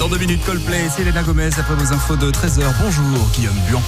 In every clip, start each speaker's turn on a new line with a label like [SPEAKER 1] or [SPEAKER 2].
[SPEAKER 1] Dans 2 minutes, Coldplay, c'est Selena Gomez après vos infos de 13h. Bonjour, Guillaume Buan.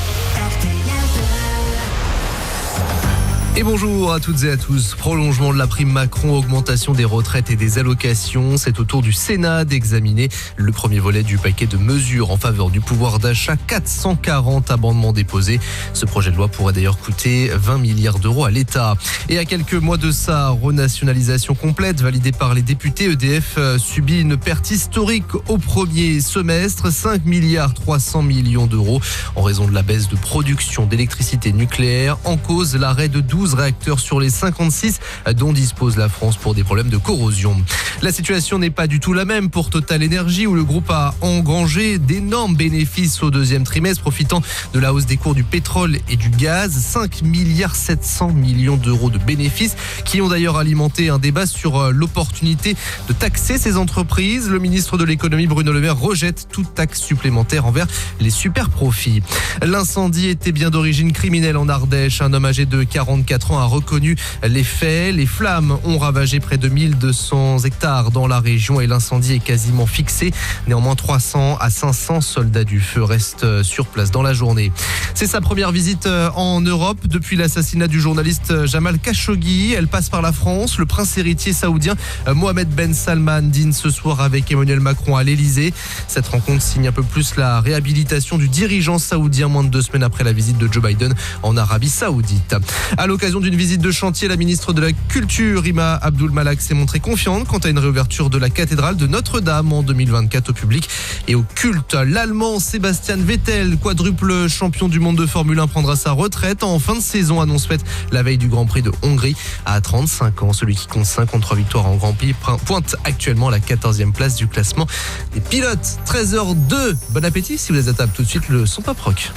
[SPEAKER 2] Et bonjour à toutes et à tous. Prolongement de la prime Macron, augmentation des retraites et des allocations. C'est au tour du Sénat d'examiner le premier volet du paquet de mesures en faveur du pouvoir d'achat. 440 amendements déposés. Ce projet de loi pourrait d'ailleurs coûter 20 milliards d'euros à l'État. Et à quelques mois de sa renationalisation complète validée par les députés, EDF subit une perte historique au premier semestre. 5 milliards 300 millions d'euros en raison de la baisse de production d'électricité nucléaire. En cause, l'arrêt de 12 réacteurs sur les 56 dont dispose la France pour des problèmes de corrosion. La situation n'est pas du tout la même pour Total Energy où le groupe a engrangé d'énormes bénéfices au deuxième trimestre profitant de la hausse des cours du pétrole et du gaz. 5 milliards 700 millions d'euros de bénéfices qui ont d'ailleurs alimenté un débat sur l'opportunité de taxer ces entreprises. Le ministre de l'économie Bruno Le Maire rejette toute taxe supplémentaire envers les super profits. L'incendie était bien d'origine criminelle en Ardèche. Un homme âgé de 44 ans a reconnu les faits. Les flammes ont ravagé près de 1200 hectares dans la région et l'incendie est quasiment fixé. Néanmoins, 300 à 500 soldats du feu restent sur place dans la journée. C'est sa première visite en Europe depuis l'assassinat du journaliste Jamal Khashoggi. Elle passe par la France. Le prince héritier saoudien Mohammed Ben Salman dîne ce soir avec Emmanuel Macron à l'Elysée. Cette rencontre signe un peu plus la réhabilitation du dirigeant saoudien moins de 2 semaines après la visite de Joe Biden en Arabie Saoudite. À l'occasion d'une visite de chantier, la ministre de la Culture, Rima Abdul Malak, s'est montrée confiante quant à une réouverture de la cathédrale de Notre-Dame en 2024 au public et au culte. L'Allemand Sebastian Vettel, quadruple champion du monde de Formule 1, prendra sa retraite en fin de saison, annonce faite la veille du Grand Prix de Hongrie. À 35 ans, celui qui compte 53 victoires en Grand Prix pointe actuellement à la 14e place du classement des pilotes. 13h02. Bon appétit si vous êtes à table. Tout de suite, le son pop rock.